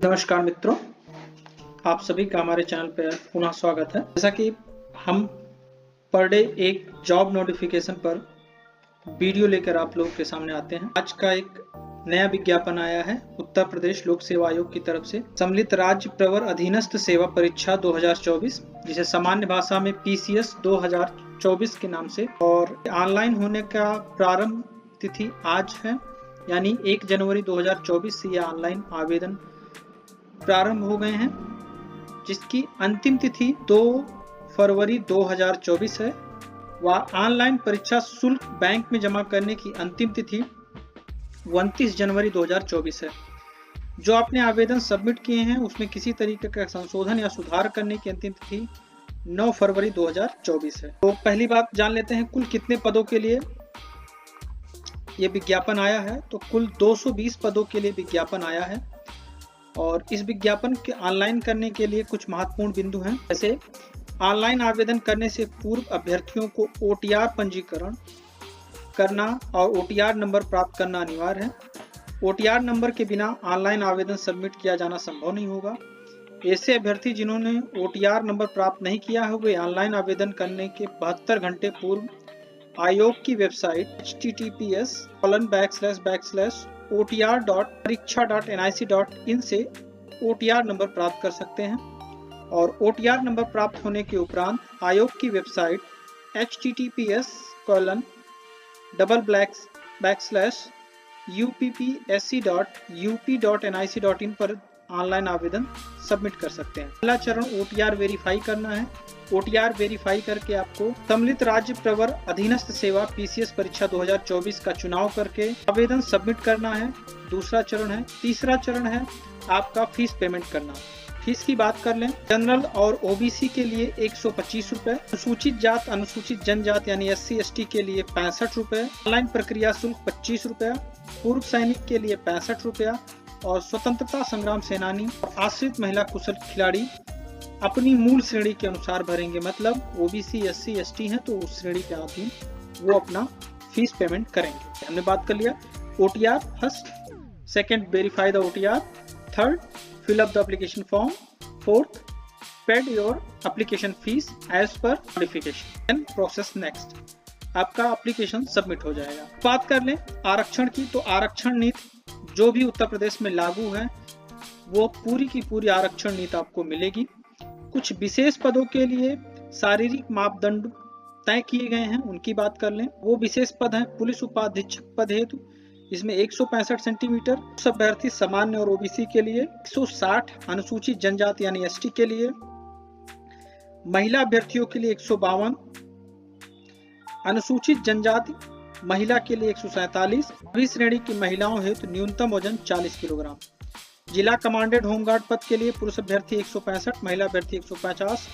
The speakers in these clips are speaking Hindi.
नमस्कार मित्रों, आप सभी का हमारे चैनल पर पुनः स्वागत है। जैसा कि हम पर डे एक जॉब नोटिफिकेशन पर वीडियो लेकर आप लोगों के सामने आते हैं। आज का एक नया विज्ञापन आया है उत्तर प्रदेश लोक सेवा आयोग की तरफ से सम्मिलित राज्य प्रवर अधीनस्थ सेवा परीक्षा 2024, जिसे सामान्य भाषा में PCS 2024 के नाम से, और ऑनलाइन होने का प्रारंभ तिथि आज है, यानी 1 जनवरी 2024 से यह ऑनलाइन आवेदन प्रारंभ हो गए हैं, जिसकी अंतिम तिथि 2 फरवरी 2024 है। वह ऑनलाइन परीक्षा शुल्क बैंक में जमा करने की अंतिम तिथि 29 जनवरी 2024 है। जो आपने आवेदन सबमिट किए हैं उसमें किसी तरीके का संशोधन या सुधार करने की अंतिम तिथि 9 फरवरी 2024 है। तो पहली बात जान लेते हैं कुल कितने पदों के लिए ये विज्ञापन आया है। तो कुल 220 पदों के लिए विज्ञापन आया है, और इस विज्ञापन के ऑनलाइन करने के लिए कुछ महत्वपूर्ण बिंदु हैं। जैसे ऑनलाइन आवेदन करने से पूर्व अभ्यर्थियों को OTR पंजीकरण करना और OTR नंबर प्राप्त करना अनिवार्य है। OTR नंबर के बिना ऑनलाइन आवेदन सबमिट किया जाना संभव नहीं होगा। ऐसे अभ्यर्थी जिन्होंने OTR नंबर प्राप्त नहीं किया है वे ऑनलाइन आवेदन करने के 72 घंटे पूर्व आयोग की वेबसाइट https://otr.pariksha.nic.in से OTR नंबर प्राप्त कर सकते हैं, और OTR नंबर प्राप्त होने के उपरांत आयोग की वेबसाइट https://uppsc.up.nic.in पर ऑनलाइन आवेदन सबमिट कर सकते हैं। पहला चरण OTR वेरीफाई करना है। OTR वेरीफाई करके आपको सम्मिलित राज्य प्रवर अधीनस्थ सेवा PCS परीक्षा 2024 का चुनाव करके आवेदन सबमिट करना है। दूसरा चरण है। तीसरा चरण है आपका फीस पेमेंट करना। फीस की बात कर लें, जनरल और OBC के लिए 125 रुपए, अनुसूचित जात अनुसूचित जनजात यानी SC ST के लिए 65 रुपए, ऑनलाइन प्रक्रिया शुल्क 25 रुपया, पूर्व सैनिक के लिए 65 रुपया, और स्वतंत्रता संग्राम सेनानी और आश्रित महिला कुशल खिलाड़ी अपनी मूल श्रेणी के अनुसार भरेंगे। मतलब OBC SC ST हैं तो उस श्रेणी के अधीन वो अपना फीस पेमेंट करेंगे। हमने बात कर लिया OTR first, second verify the OTR, third fill up the application form, fourth paid your application fees as per notification, then process next, आपका एप्लीकेशन सबमिट हो जाएगा। बात कर लें आरक्षण की, तो आरक्षण नीति जो भी उत्तर प्रदेश में लागू है वो पूरी की पूरी आरक्षण नीति आपको मिलेगी। कुछ विशेष पदों के लिए शारीरिक मापदंड तय किए गए हैं, उनकी बात कर लें। वो विशेष पद हैं पुलिस उपाधीक्षक पद हेतु, इसमें 165 सेंटीमीटर, अभ्यर्थी सामान्य और OBC के लिए 160, अनुसूचित जनजाति यानी ST के लिए, महिला अभ्यर्थियों के लिए 152, अनुसूचित जनजाति महिला के लिए 147, सभी श्रेणी की महिलाओं हेतु न्यूनतम वजन 40 किलोग्राम। जिला कमांडेड होमगार्ड पद के लिए पुरुष अभ्यर्थी 165, महिला अभ्यर्थी 150,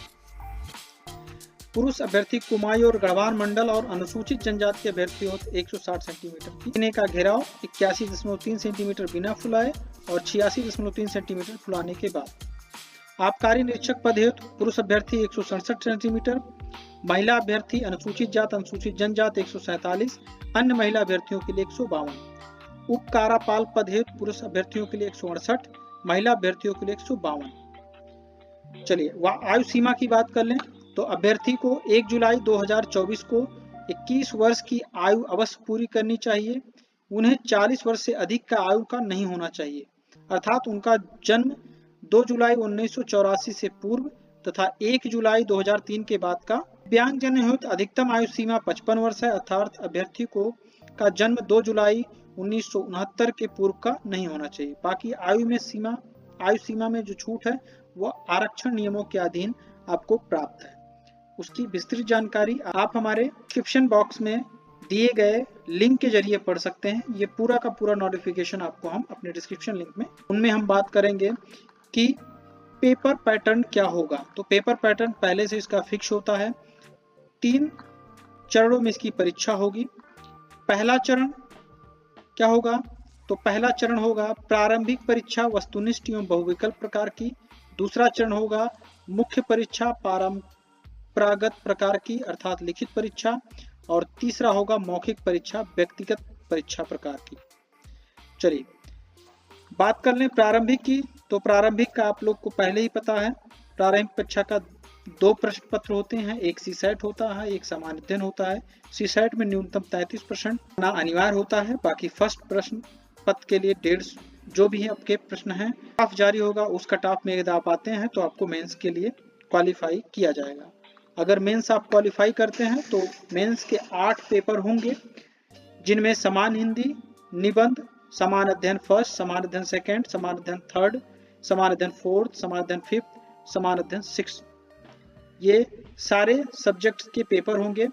पुरुष अभ्यर्थी कुमायूं और गढ़वाल मंडल और अनुसूचित जनजाति के अभ्यर्थी हो 160 सेंटीमीटर। सीने का घेराव 81.3 सेंटीमीटर बिना फुलाए और 86.3 सेंटीमीटर फुलाने के बाद। आबकारी निरीक्षक पद हेतु पुरुष अभ्यर्थी 167 सेंटीमीटर, महिला अभ्यर्थी अनुसूचित जात अनुसूचित जनजात 147, अन्य महिला अभ्यर्थियों के लिए 152। उप कारापाल पद हेतु पुरुष अभ्यर्थियों के लिए 168, महिला अभ्यर्थियों के लिए 152। चलिए वह आयु सीमा की बात कर लें, तो अभ्यर्थी को 1 जुलाई 2024 को 21 वर्ष की आयु अवश्य पूरी करनी चाहिए। उन्हें 40 वर्ष से अधिक का आयु का नहीं होना चाहिए, अर्थात उनका जन्म 2 जुलाई 1984 से पूर्व तथा 1 जुलाई 2003 के बाद का। दिव्यांगजन हेतु अधिकतम आयु सीमा 55 वर्ष है, अर्थात अभ्यर्थी का जन्म 2 जुलाई 1969 के पूर्व का नहीं होना चाहिए। बाकी आयु सीमा में जो छूट है वो आरक्षण नियमों के अधीन आपको प्राप्त है। उसकी विस्तृत जानकारी आप हमारे डिस्क्रिप्शन बॉक्स में दिए गए लिंक के जरिए पढ़ सकते हैं। ये पूरा का पूरा नोटिफिकेशन आपको हम अपने डिस्क्रिप्शन लिंक में, उनमें हम बात करेंगे कि पेपर पैटर्न क्या होगा। तो पेपर पैटर्न पहले से इसका फिक्स होता है। 3 चरणों में इसकी परीक्षा होगी। पहला चरण क्या होगा, तो पहला चरण होगा प्रारंभिक परीक्षा वस्तुनिष्ठ एवं बहुविकल्प प्रकार की। दूसरा चरण होगा मुख्य परीक्षा परंपरागत प्रकार की अर्थात लिखित परीक्षा, और तीसरा होगा मौखिक परीक्षा व्यक्तिगत परीक्षा प्रकार की। चलिए बात कर लें प्रारंभिक की, तो प्रारंभिक का आप लोग को पहले ही पता है, प्रारंभिक परीक्षा का 2 प्रश्न पत्र होते हैं, एक सीसेट होता है, एक सामान्य अध्ययन होता है। सीसेट में न्यूनतम 33% आना अनिवार्य होता है, बाकी फर्स्ट प्रश्न पत्र के लिए 150 जो भी है आपके प्रश्न हैं कट जारी होगा, उस कट ऑफ में यदि आप आते हैं तो आपको मेंस के लिए क्वालिफाई किया जाएगा। अगर मेंस आप क्वालिफाई करते हैं तो मेंस के 8 पेपर होंगे, जिनमें समान हिंदी, निबंध, समान अध्ययन फर्स्ट, समान अध्ययन सेकंड, समान अध्ययन थर्ड, समान अध्ययन फोर्थ, समान अध्ययन फिफ्थ, समान अध्ययन सिक्स्थ, ये सारे सब्जेक्ट्स के पेपर होंगे।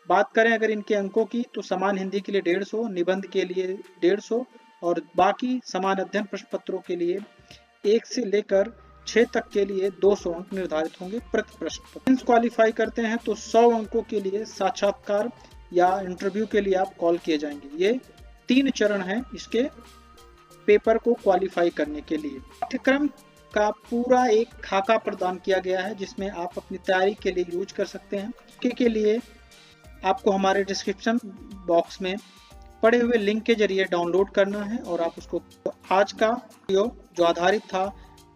बात करें अगर इनके अंकों की तो समान हिंदी के लिए 150, निबंध के लिए 150 और बाकी समान अध्ययन प्रश्न पत्रों के लिए 1 से लेकर 6 तक के लिए 200 अंक निर्धारित होंगे प्रति प्रश्न पत्र। क्वालिफाई करते हैं तो 100 अंकों के लिए साक्षात्कार या इंटरव्यू के लिए आप कॉल किए जाएंगे। ये 3 चरण हैं इसके पेपर को क्वालिफाई करने के लिए। पाठ्यक्रम का पूरा एक खाका प्रदान किया गया है जिसमें आप अपनी तैयारी के लिए यूज कर सकते हैं। के लिए आपको हमारे डिस्क्रिप्शन बॉक्स में पड़े हुए लिंक के जरिए डाउनलोड करना है और आप उसको आज का वीडियो जो आधारित था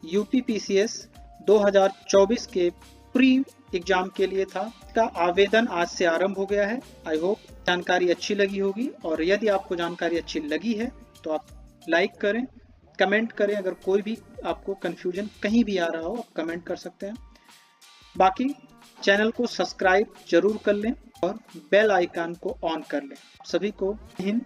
यूपीपीसीएस 2024 के प्री एग्जाम के लिए था, का आवेदन आज से आरंभ हो गया है। आई होप जानकारी अच्छी लगी होगी और यदि आपको जानकारी अच्छी लगी है तो आप लाइक करें, कमेंट करें। अगर कोई भी आपको कंफ्यूजन कहीं भी आ रहा हो आप कमेंट कर सकते हैं। बाकी चैनल को सब्सक्राइब जरूर कर लें और बेल आइकन को ऑन कर लें। सभी को हिंद।